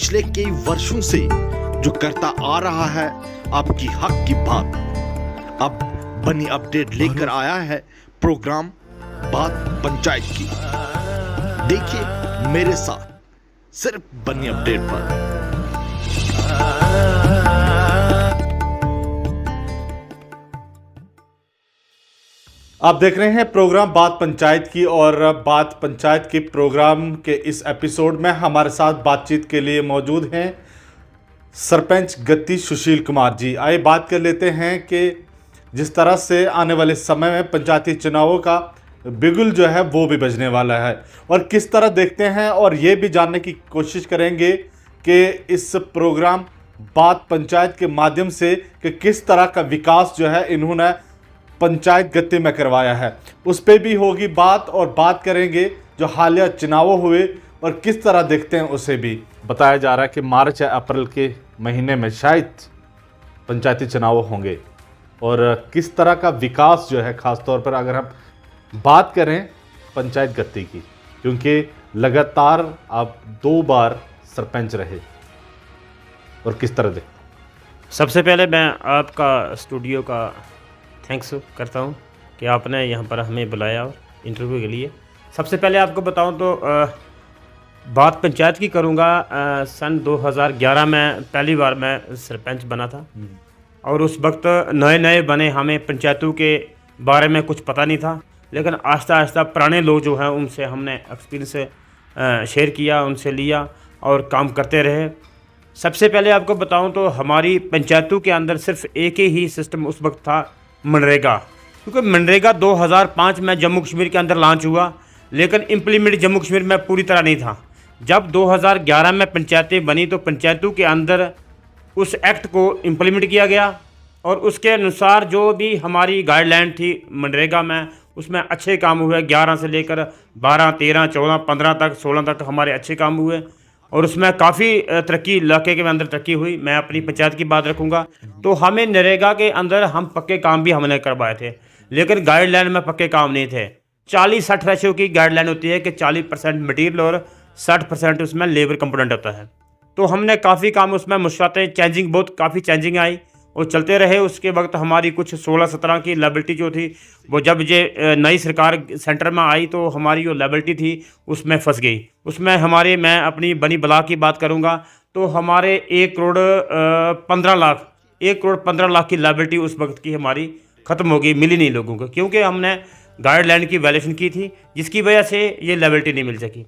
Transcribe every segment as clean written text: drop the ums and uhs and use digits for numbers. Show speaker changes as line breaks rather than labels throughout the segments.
पिछले कई वर्षों से जो करता आ रहा है आपकी हक की बात, अब बनी अपडेट लेकर आया है प्रोग्राम बात पंचायत की। देखिए मेरे साथ सिर्फ बनी अपडेट पर।
आप देख रहे हैं प्रोग्राम बात पंचायत की, और बात पंचायत के प्रोग्राम के इस एपिसोड में हमारे साथ बातचीत के लिए मौजूद हैं सरपंच गत्ती सुशील कुमार जी। आइए बात कर लेते हैं कि जिस तरह से आने वाले समय में पंचायती चुनावों का बिगुल जो है वो भी बजने वाला है, और किस तरह देखते हैं, और ये भी जानने की कोशिश करेंगे कि इस प्रोग्राम बात पंचायत के माध्यम से कि किस तरह का विकास जो है इन्होंने पंचायत गत्ती में करवाया है, उस पर भी होगी बात। और बात करेंगे जो हालिया चुनाव हुए और किस तरह देखते हैं उसे भी। बताया जा रहा है कि मार्च या अप्रैल के महीने में शायद पंचायती चुनाव होंगे, और किस तरह का विकास जो है, ख़ासतौर पर अगर हम बात करें पंचायत गत्ती की, क्योंकि लगातार आप 2 बार सरपंच रहे, और किस तरह देखते।
सबसे पहले मैं आपका स्टूडियो का थैंक्स करता हूं कि आपने यहां पर हमें बुलाया और इंटरव्यू के लिए। सबसे पहले आपको बताऊं तो बात पंचायत की करूंगा। सन 2011 में पहली बार मैं सरपंच बना था, और उस वक्त नए नए बने, हमें पंचायतों के बारे में कुछ पता नहीं था, लेकिन आहिस्ता आहिस्ता पुराने लोग जो हैं उनसे हमने एक्सपीरियंस शेयर किया, उनसे लिया और काम करते रहे। सबसे पहले आपको बताऊं तो हमारी पंचायतों के अंदर सिर्फ एक ही सिस्टम उस वक्त था, मनरेगा। क्योंकि मनरेगा 2005 में जम्मू कश्मीर के अंदर लॉन्च हुआ, लेकिन इम्प्लीमेंट जम्मू कश्मीर में पूरी तरह नहीं था। जब 2011 में पंचायतें बनी तो पंचायतों के अंदर उस एक्ट को इम्प्लीमेंट किया गया, और उसके अनुसार जो भी हमारी गाइडलाइन थी मनरेगा में, उसमें अच्छे काम हुए। 11 से लेकर 12, 13, 14, 15 तक, 16 तक हमारे अच्छे काम हुए, और उसमें काफ़ी तरक्की, इलाके के अंदर तरक्की हुई। मैं अपनी पंचायत की बात रखूंगा तो हमें नरेगा के अंदर हम पक्के काम भी हमने करवाए थे, लेकिन गाइडलाइन में पक्के काम नहीं थे। 40-60 रेशियो की गाइडलाइन होती है कि 40% मटीरियल और 60% उसमें लेबर कंपोनेंट होता है। तो हमने काफ़ी काम उसमें मुश्किलें, चेंजिंग, बहुत काफ़ी चेंजिंग आई और चलते रहे। उसके वक्त हमारी कुछ 16-17 की लायबिलिटी जो थी, वो जब ये नई सरकार सेंटर में आई तो हमारी जो लायबिलिटी थी उसमें फंस गई। उसमें हमारे, मैं अपनी बनी ब्लॉक की बात करूंगा तो हमारे 1 करोड़ 15 लाख, 1 करोड़ 15 लाख की लायबिलिटी उस वक्त की हमारी ख़त्म हो गई, मिली नहीं लोगों को, क्योंकि हमने गाइडलाइन की वायलेशन की थी, जिसकी वजह से ये लायबिलिटी नहीं मिल सकी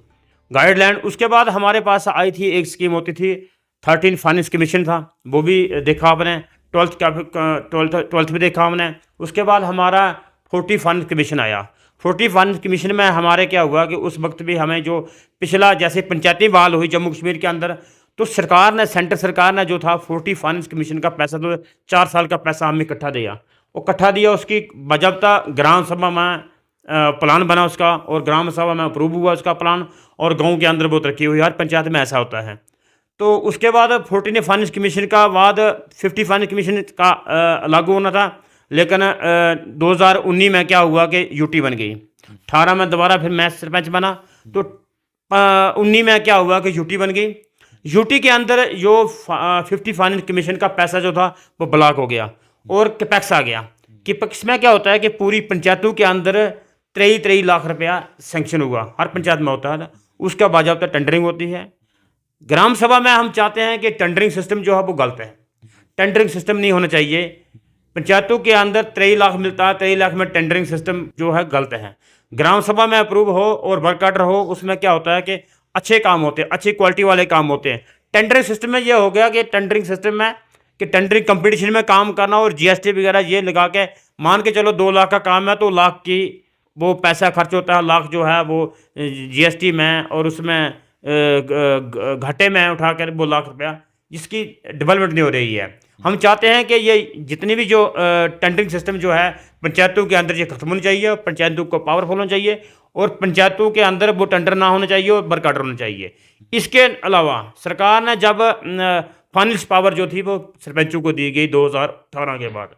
गाइडलाइन। उसके बाद हमारे पास आई थी एक स्कीम होती थी, 13 फाइनेंस कमीशन था, वो भी देखा आपने, 12th में देखा हमने। उसके बाद हमारा 40 फाइनेंस कमीशन आया। 40 फाइनेंस कमीशन में हमारे क्या हुआ कि उस वक्त भी हमें जो पिछला, जैसे पंचायती बहाल हुई जम्मू कश्मीर के अंदर, तो सरकार ने, सेंटर सरकार ने जो था 40 फाइनेंस कमीशन का पैसा, तो 4 साल का पैसा हमें इकट्ठा दिया। वो इकट्ठा दिया, उसकी बजाबता ग्राम सभा में प्लान बना उसका, और ग्राम सभा में अप्रूव हुआ उसका प्लान, और गाँव के अंदर बहुत तरक्की हुई। हर पंचायत में ऐसा होता है। तो उसके बाद 14 फाइनेंस कमीशन का बाद 50 फाइनेंस कमीशन का लागू होना था, लेकिन 2019 में क्या हुआ कि यूटी बन गई। 18 में दोबारा फिर मैं सरपंच बना, तो 19 में क्या हुआ कि यूटी बन गई। यूटी के अंदर जो 50 फाइनेंस कमीशन का पैसा जो था वो ब्लॉक हो गया, और कैपेक्स आ गया। कैपेक्स में क्या होता है कि पूरी पंचायतों के अंदर 23 लाख रुपया सेंक्शन हुआ, हर पंचायत में होता है। उसका बाजाबता टेंडरिंग होती है। ग्राम सभा में हम चाहते हैं कि टेंडरिंग सिस्टम जो है वो गलत है, टेंडरिंग सिस्टम नहीं होना चाहिए। पंचायतों के अंदर 23 लाख मिलता है, 23 लाख में टेंडरिंग सिस्टम जो है गलत है। ग्राम सभा में अप्रूव हो और वर्क ऑर्डर हो, उसमें क्या होता है कि अच्छे काम होते हैं, अच्छी क्वालिटी वाले काम होते हैं। टेंडरिंग सिस्टम में ये हो गया कि टेंडरिंग सिस्टम में कि टेंडरिंग कंपटीशन में काम करना, और जीएसटी वगैरह ये लगा के, मान के चलो 2 लाख का काम है तो लाख की वो पैसा खर्च होता है, लाख जो है वो जीएसटी में और उसमें घाटे में उठा कर वो लाख रुपया, जिसकी डेवलपमेंट नहीं हो रही है। हम चाहते हैं कि ये जितने भी जो टेंडरिंग सिस्टम जो है पंचायतों के अंदर ये खत्म होना चाहिए, और पंचायतों को पावरफुल होना चाहिए, और पंचायतों के अंदर वो टेंडर ना होना चाहिए और वर्क ऑर्डर होना चाहिए। इसके अलावा सरकार ने जब फाइनेंस पावर जो थी वो सरपंचों को दी गई 2018 के बाद।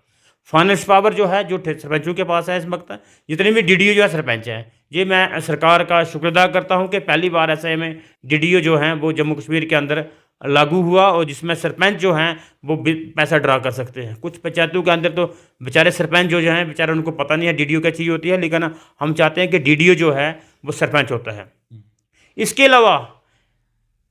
फाइनेंस पावर जो है जो सरपंचों के पास है इस वक्त, जितने भी डीडीओ जो है सरपंच हैं, ये मैं सरकार का शुक्र अदा करता हूँ कि पहली बार ऐसे में डीडीओ जो हैं वो जम्मू कश्मीर के अंदर लागू हुआ और जिसमें सरपंच जो हैं वो पैसा ड्रा कर सकते हैं। कुछ पंचायतों के अंदर तो बेचारे सरपंच जो हैं बेचारे उनको पता नहीं है डीडीओ क्या चीज़ होती है, लेकिन हम चाहते हैं कि डीडीओ जो है वो सरपंच होता है। इसके अलावा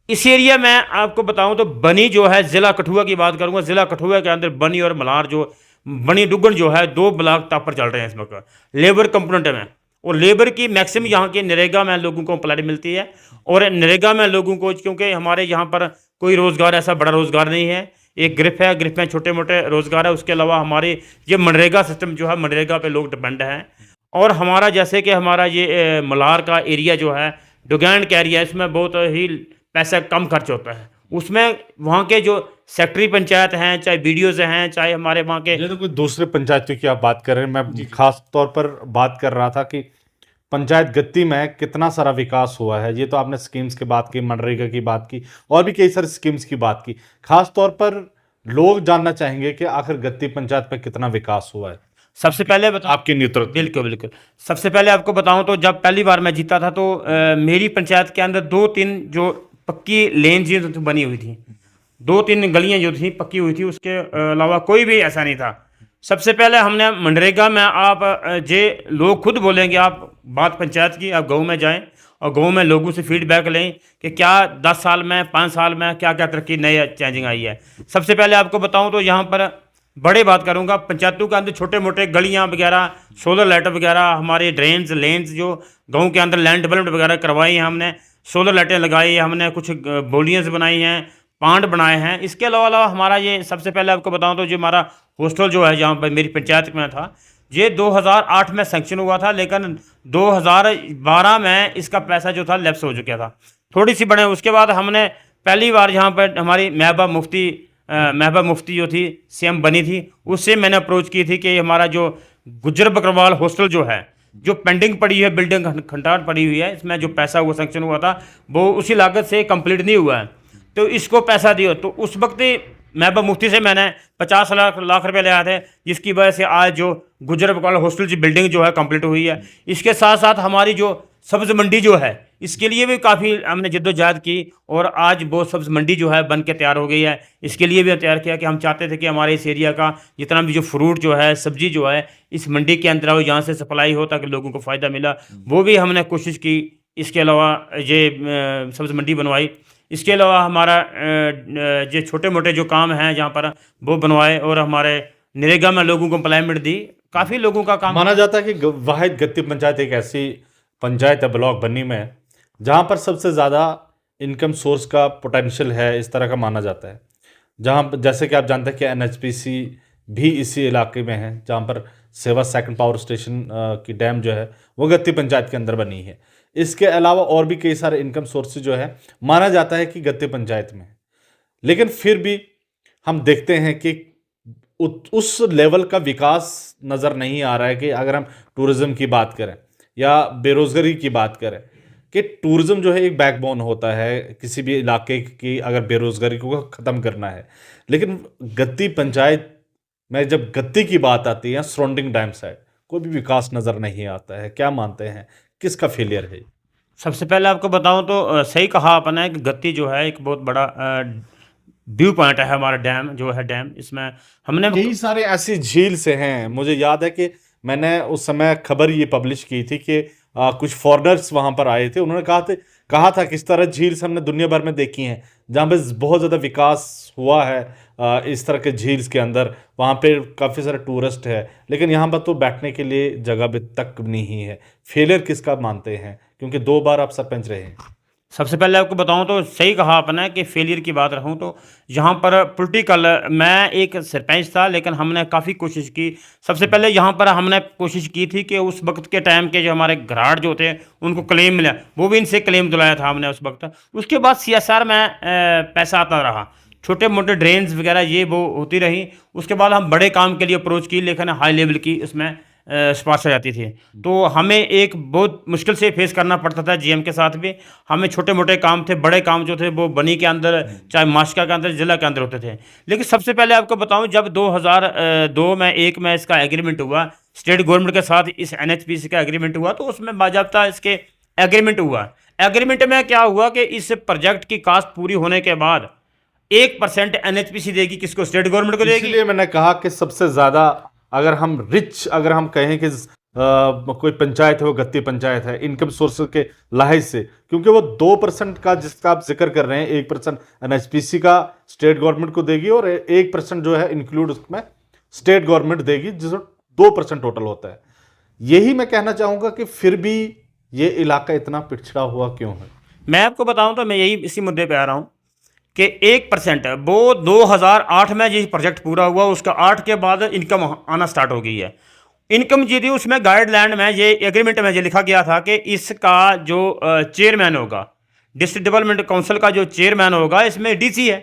इस एरिया में आपको बताऊं तो बनी जो है, ज़िला कठुआ की बात करूंगा, ज़िला कठुआ के अंदर बनी और मलार जो बनी डुगन जो है 2 ब्लॉक टॉप पर चल रहे हैं इस वक्त लेबर कंपोनेंट में। और लेबर की मैक्सिमम यहाँ के नरेगा में लोगों को एम्प्लॉयमेंट मिलती है और नरेगा में लोगों को, क्योंकि हमारे यहाँ पर कोई रोज़गार ऐसा बड़ा रोज़गार नहीं है, एक ग्रिप है, ग्रिप में छोटे मोटे रोज़गार है। उसके अलावा हमारे ये मनरेगा सिस्टम जो है, मनरेगा पे लोग डिपेंड हैं। और हमारा जैसे कि हमारा ये मलार का एरिया जो है डुगैंड का एरिया, इसमें बहुत ही पैसा कम खर्च होता है। उसमें वहाँ के जो सेक्रेटरी पंचायत हैं, चाहे बीडीओज हैं, चाहे हमारे वहाँ के,
ये तो कोई दूसरे पंचायतों की आप बात कर रहे हैं, मैं खास तौर पर बात कर रहा था कि पंचायत गत्ती में कितना सारा विकास हुआ है। ये तो आपने स्कीम्स की बात की, मनरेगा की बात की और भी कई सारी स्कीम्स की बात की। खास तौर पर लोग जानना चाहेंगे कि आखिर गत्ती पंचायत में कितना विकास हुआ है।
सबसे पहले बता
आपके नेतृत्व।
बिल्कुल बिल्कुल। सबसे पहले आपको बताऊं तो जब पहली बार मैं जीता था तो मेरी पंचायत के अंदर 2-3 जो पक्की लेन जी तो बनी हुई थी, 2-3 गलियां जो थी पक्की हुई थी, उसके अलावा कोई भी ऐसा नहीं था। सबसे पहले हमने मनरेगा में, आप जे लोग खुद बोलेंगे, आप बात पंचायत की, आप गाँव में जाएं और गाँव में लोगों से फीडबैक लें कि क्या 10 साल में, 5 साल में क्या क्या तरक्की नई चेंजिंग आई है। सबसे पहले आपको बताऊं तो यहाँ पर बड़े बात करूँगा, पंचायतों के अंदर छोटे मोटे गलियाँ वगैरह, सोलर लाइट वगैरह, हमारे ड्रेन्स लेन्स जो गाँव के अंदर लैंड डेवलपमेंट वगैरह करवाई हैं हमने, सोलर लाइटें लगाई है हमने, कुछ बोलियाँ बनाई हैं, पांड बनाए हैं। इसके अलावा हमारा ये सबसे पहले आपको बताऊं तो जो हमारा हॉस्टल जो है जहाँ पर मेरी पंचायत में था, ये 2008 में सैंक्शन हुआ था, लेकिन 2012 में इसका पैसा जो था लैप्स हो चुका था, थोड़ी सी बने। उसके बाद हमने पहली बार यहाँ पर हमारी महबूबा मुफ्ती जो थी सीएम बनी थी, उससे मैंने अप्रोच की थी कि हमारा जो गुज्जर बकरवाल हॉस्टल जो है, जो पेंडिंग पड़ी है, बिल्डिंग खंडार पड़ी हुई है, इसमें जो पैसा वो सैंक्शन हुआ था वो उसी लागत से कंप्लीट नहीं हुआ है, तो इसको पैसा दियो। तो उस वक्त महबूबा मुफ्ती से मैंने 50 लाख रुपए ले आए थे, जिसकी वजह से आज जो गुज्जर बकरवाल हॉस्टल की बिल्डिंग जो है कंप्लीट हुई है। इसके साथ साथ हमारी जो सब्ज़ मंडी जो है, इसके लिए भी काफ़ी हमने जद्दोजहद की और आज वो सब्ज़ मंडी जो है बन के तैयार हो गई है। इसके लिए भी तैयार किया कि हम चाहते थे कि हमारे इस एरिया का जितना भी जो फ्रूट जो है, सब्ज़ी जो है, इस मंडी के अंदर हो, यहाँ से सप्लाई हो ताकि लोगों को फ़ायदा मिला, वो भी हमने कोशिश की। इसके अलावा ये सब्ज़ मंडी बनवाई। इसके अलावा हमारा जो छोटे मोटे जो काम हैं जहाँ पर वो बनवाए और हमारे नरेगा में लोगों को एम्प्लॉयमेंट दी। काफ़ी लोगों का काम
माना जाता है कि वाहिद गत्ती पंचायत एक ऐसी पंचायत है ब्लॉक बन्नी में जहाँ पर सबसे ज़्यादा इनकम सोर्स का पोटेंशियल है, इस तरह का माना जाता है। जहाँ जैसे कि आप जानते हैं कि एनएचपीसी भी इसी इलाके में है, जहाँ पर सेवा सेकंड पावर स्टेशन की डैम जो है वो गत्ती पंचायत के अंदर बनी है। इसके अलावा और भी कई सारे इनकम सोर्सेज जो है माना जाता है कि गत्ती पंचायत में है, लेकिन फिर भी हम देखते हैं कि उस लेवल का विकास नज़र नहीं आ रहा है। कि अगर हम टूरिज़्म की बात करें या बेरोज़गारी की बात करें, कि टूरिज़्म जो है एक बैकबोन होता है किसी भी इलाके की, अगर बेरोज़गारी को ख़त्म करना है। लेकिन गत्ती पंचायत में जब गत्ती की बात आती है, सराउंडिंग डैम साइड, कोई भी विकास नज़र नहीं आता है। क्या मानते हैं, किसका फेलियर है?
सबसे पहले आपको बताऊं तो सही कहा आपने कि गत्ती जो है एक बहुत बड़ा व्यू पॉइंट है। हमारा डैम जो है, डैम इसमें हमने
कई सारे ऐसी झील से हैं। मुझे याद है कि मैंने उस समय खबर ये पब्लिश की थी कि कुछ फॉरेनर्स वहाँ पर आए थे, उन्होंने कहा था किस तरह झील से हमने दुनिया भर में देखी हैं जहाँ पे बहुत ज़्यादा विकास हुआ है इस तरह के झील्स के अंदर। वहाँ पे काफ़ी सारे टूरिस्ट है, लेकिन यहाँ पर तो बैठने के लिए जगह भी तक नहीं है। फेलियर किसका मानते हैं, क्योंकि 2 बार आप सरपंच रहे हैं?
सबसे पहले आपको बताऊं तो सही कहा आपने कि फेलियर की बात रहूं तो यहाँ पर पॉलिटिकल, मैं एक सरपंच था लेकिन हमने काफ़ी कोशिश की। सबसे पहले यहाँ पर हमने कोशिश की थी कि उस वक्त के टाइम के जो हमारे घराट जो थे उनको क्लेम मिला, वो भी इनसे क्लेम दिलाया था हमने उस वक्त। उसके बाद CSR में पैसा आता रहा, छोटे मोटे ड्रेन्स वगैरह ये वो होती रही। उसके बाद हम बड़े काम के लिए अप्रोच की, लेकिन हाई लेवल की उसमें सिफारिश आ जाती थी, तो हमें एक बहुत मुश्किल से फेस करना पड़ता था। GM के साथ भी हमें छोटे मोटे काम थे, बड़े काम जो थे वो बनी के अंदर, चाहे माशका के अंदर, ज़िला के अंदर होते थे। लेकिन सबसे पहले आपको बताऊं, जब 2002 में में इसका एग्रीमेंट हुआ स्टेट गवर्नमेंट के साथ, इस NHPC का एग्रीमेंट हुआ, तो उसमें बाज़ाब्ता इसके एग्रीमेंट हुआ। एग्रीमेंट में क्या हुआ कि इस प्रोजेक्ट की कास्ट पूरी होने के बाद 1% NHPC देगी, किसको? स्टेट गवर्नमेंट को देगी।
इसलिए मैंने कहा कि सबसे ज्यादा अगर हम कहें कि कोई पंचायत है, वो गत्ती पंचायत है इनकम सोर्स के लाहिज से, क्योंकि वो 2% का जिसका आप जिक्र कर रहे हैं, 1% NHPC का स्टेट गवर्नमेंट को देगी और 1% जो है इंक्लूड उसमें स्टेट गवर्नमेंट देगी, जिससे 2% टोटल होता है। यही मैं कहना चाहूंगा कि फिर भी ये इलाका इतना पिछड़ा हुआ क्यों है।
मैं आपको बताऊं तो मैं यही इसी मुद्दे पे आ रहा हूं कि 1% वो 2008 में ये प्रोजेक्ट पूरा हुआ, उसका 8 के बाद इनकम आना स्टार्ट हो गई है। इनकम जी थी उसमें गाइडलाइन में, ये एग्रीमेंट में ये लिखा गया था कि इसका जो चेयरमैन होगा, डिस्ट्रिक्ट डेवलपमेंट काउंसिल का जो चेयरमैन होगा, इसमें डीसी है।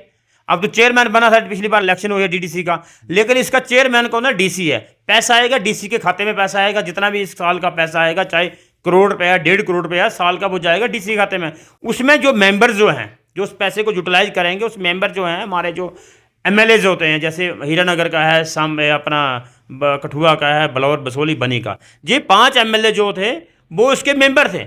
अब तो चेयरमैन बना था, पिछली बार इलेक्शन हो गया डीडीसी का, लेकिन इसका चेयरमैन कौन है? डीसी है। पैसा आएगा डीसी के खाते में, पैसा आएगा जितना भी इस साल का पैसा आएगा, चाहे करोड़ रुपया 1.5 करोड़ रुपया साल का, वो जाएगा डीसी खाते में। उसमें जो मेंबर जो हैं, जो उस पैसे को यूटिलाइज करेंगे, उस मेंबर जो हैं हमारे जो एमएलएज होते हैं, जैसे हीरानगर का है, अपना कठुआ का है, बलौर, बसोली, बनी का, ये 5 एमएलए जो थे वो उसके मेंबर थे।